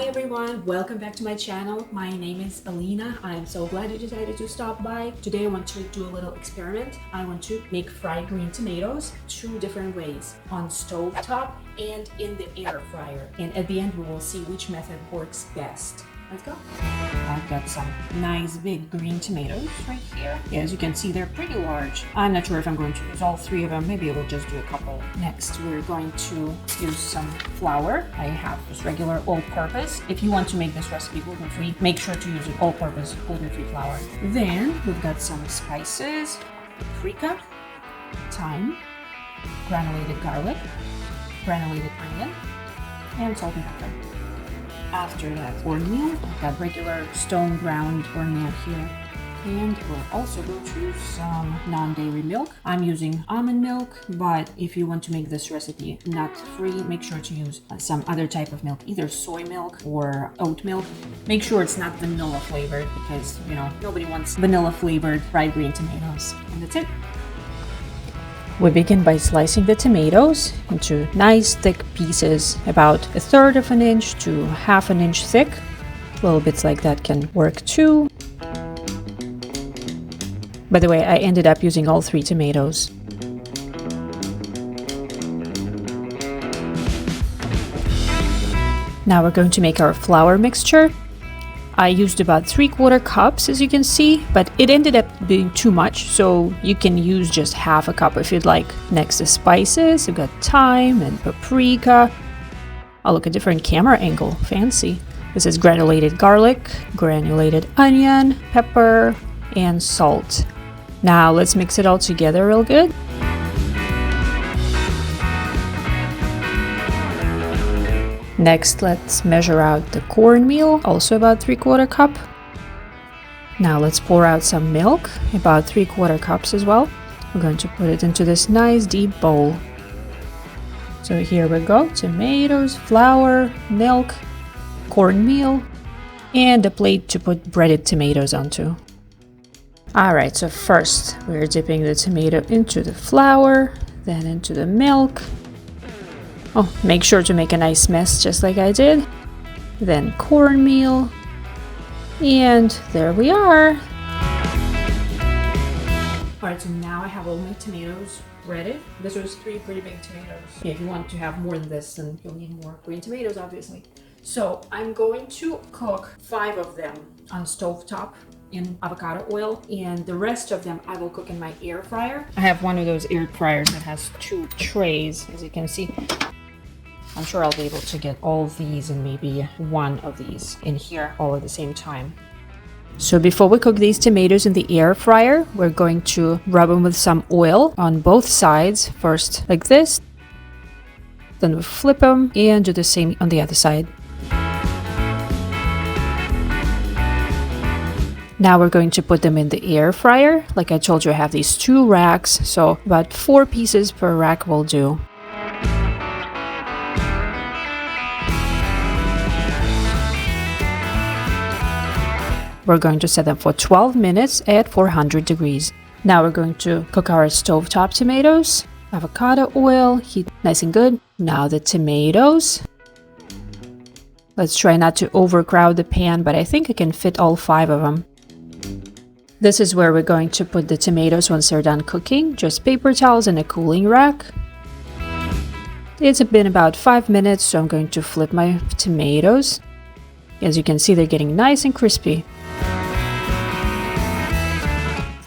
everyone, welcome back to my channel. My name is Alina. I'm so glad you decided to stop by. Today I want to do a little experiment. I want to make fried green tomatoes two different ways, on stovetop and in the air fryer. And at the end we will see which method works best. Let's go. I've got some nice big green tomatoes right here. As you can see, they're pretty large. I'm not sure if I'm going to use all three of them. Maybe I will just do a couple. Next, we're going to use some flour. I have this regular all-purpose. If you want to make this recipe gluten-free, make sure to use an all-purpose gluten-free flour. Then we've got some spices, paprika, thyme, granulated garlic, granulated onion, and salt and pepper. After that, cornmeal. I've got regular stone ground cornmeal here. And we'll also go to some non-dairy milk. I'm using almond milk, but if you want to make this recipe nut-free, make sure to use some other type of milk, either soy milk or oat milk. Make sure it's not vanilla flavored because, you know, nobody wants vanilla flavored fried green tomatoes. And that's it. We begin by slicing the tomatoes into nice thick pieces, about 1/3 of an inch to 1/2 an inch thick. Little bits like that can work too. By the way, I ended up using all 3 tomatoes. Now we're going to make our flour mixture. I used about 3/4 cups, as you can see, but it ended up being too much, so you can use just 1/2 cup if you'd like. Next is spices. We've got thyme and paprika. Oh, look, a different camera angle. Fancy. This is granulated garlic, granulated onion, pepper, and salt. Now let's mix it all together real good. Next, let's measure out the cornmeal, also about 3/4 cup. Now let's pour out some milk, about 3/4 cups as well. We're going to put it into this nice deep bowl. So here we go, tomatoes, flour, milk, cornmeal, and a plate to put breaded tomatoes onto. Alright, so first we're dipping the tomato into the flour, then into the milk. Oh, make sure to make a nice mess just like I did. Then cornmeal. And there we are. Alright, so now I have all my tomatoes ready. This was 3 pretty big tomatoes. Yeah, if you want to have more than this, then you'll need more green tomatoes, obviously. So I'm going to cook 5 of them on stovetop in avocado oil, and the rest of them I will cook in my air fryer. I have one of those air fryers that has 2 trays, as you can see. I'm sure I'll be able to get all of these and maybe one of these in here all at the same time. So before we cook these tomatoes in the air fryer, we're going to rub them with some oil on both sides. First like this, then we flip them and do the same on the other side. Now we're going to put them in the air fryer. Like I told you, I have these 2 racks, so about 4 pieces per rack will do. We're going to set them for 12 minutes at 400 degrees. Now we're going to cook our stovetop tomatoes. Avocado oil, heat nice and good. Now the tomatoes. Let's try not to overcrowd the pan, but I think I can fit all 5 of them. This is where we're going to put the tomatoes once they're done cooking. Just paper towels and a cooling rack. It's been about 5 minutes, so I'm going to flip my tomatoes. As you can see, they're getting nice and crispy.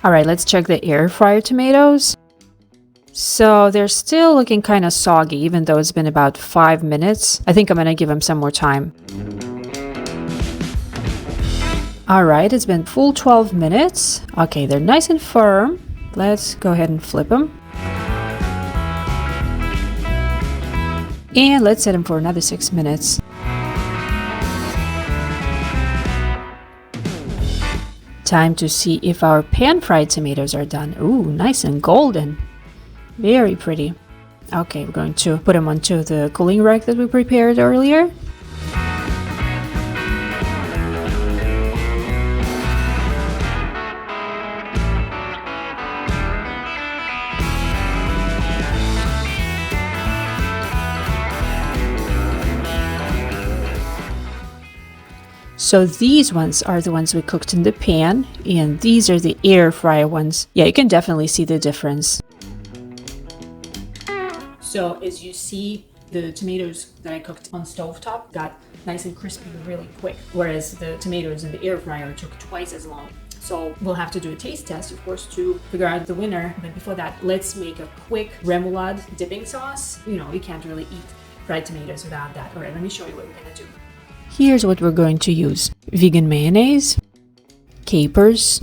Alright, let's check the air fryer tomatoes. So they're still looking kind of soggy, even though it's been about 5 minutes. I think I'm gonna give them some more time. Alright, it's been full 12 minutes. Okay, they're nice and firm. Let's go ahead and flip them. And let's set them for another 6 minutes. Time to see if our pan-fried tomatoes are done. Ooh, nice and golden. Very pretty. Okay, we're going to put them onto the cooling rack that we prepared earlier. So these ones are the ones we cooked in the pan, and these are the air fryer ones. Yeah, you can definitely see the difference. So as you see, the tomatoes that I cooked on stovetop got nice and crispy really quick, whereas the tomatoes in the air fryer took twice as long. So we'll have to do a taste test, of course, to figure out the winner. But before that, let's make a quick remoulade dipping sauce. You know, you can't really eat fried tomatoes without that. All right, let me show you what we're gonna do. Here's what we're going to use: vegan mayonnaise, capers,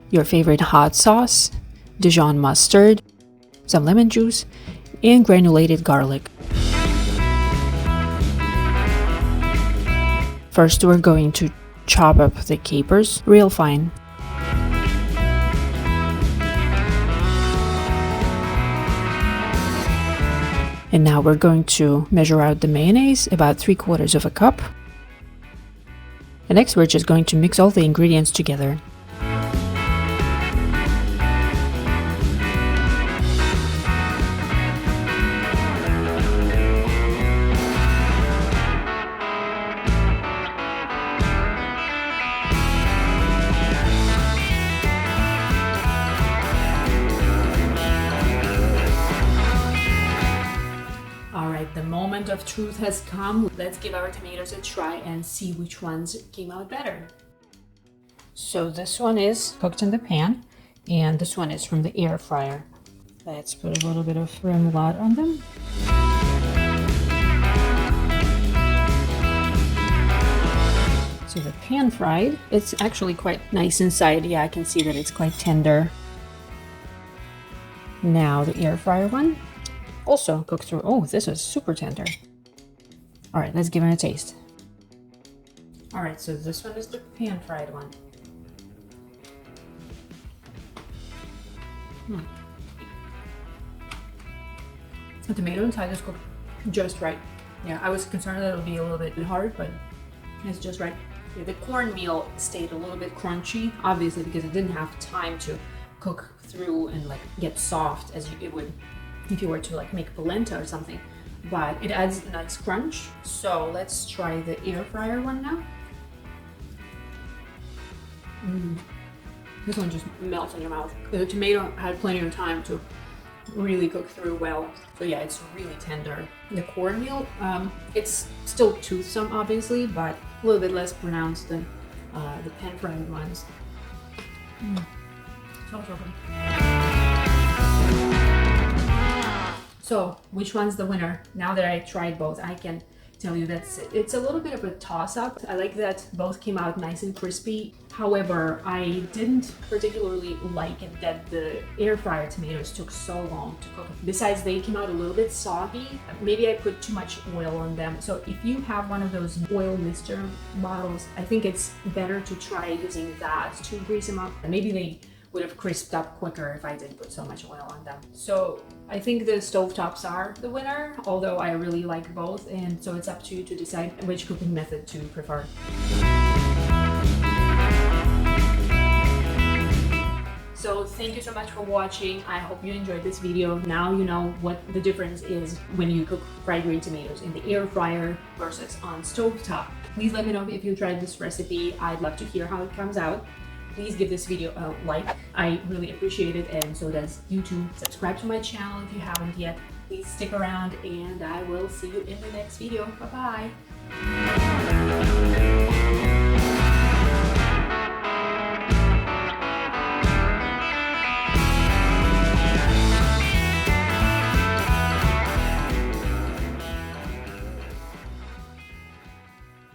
your favorite hot sauce, Dijon mustard, some lemon juice, and granulated garlic. First, we're going to chop up the capers real fine. And now we're going to measure out the mayonnaise, about 3/4 cup. And next, we're just going to mix all the ingredients together. The moment of truth has come. Let's give our tomatoes a try and see which ones came out better. So this one is cooked in the pan, and this one is from the air fryer. Let's put a little bit of remoulade on them. So the pan fried, it's actually quite nice inside. Yeah, I can see that it's quite tender. Now the air fryer one. Also cooked through. Oh, this is super tender. All right, let's give it a taste. All right, so this one is the pan fried one. The tomato inside is cooked just right. Yeah, I was concerned that it would be a little bit hard, but it's just right. Yeah, the cornmeal stayed a little bit crunchy, obviously because it didn't have time to cook through and like get soft as it would if you were to like make polenta or something, but it adds a nice crunch. So let's try the air fryer one now. This one just melts in your mouth. The tomato had plenty of time to really cook through well. So yeah, it's really tender. The cornmeal, it's still toothsome obviously, but a little bit less pronounced than the pan fried ones. So good. So, which one's the winner? Now that I tried both, I can tell you that it's a little bit of a toss-up. I like that both came out nice and crispy. However, I didn't particularly like it that the air fryer tomatoes took so long to cook. Besides, they came out a little bit soggy. Maybe I put too much oil on them. So if you have one of those oil mister bottles, I think it's better to try using that to grease them up. And maybe they would have crisped up quicker if I didn't put so much oil on them. So I think the stovetops are the winner, although I really like both, and so it's up to you to decide which cooking method to prefer. So thank you so much for watching. I hope you enjoyed this video. Now you know what the difference is when you cook fried green tomatoes in the air fryer versus on stovetop. Please let me know if you tried this recipe. I'd love to hear how it comes out. Please give this video a like. I really appreciate it, and so does YouTube. Subscribe to my channel if you haven't yet. Please stick around, and I will see you in the next video. Bye-bye.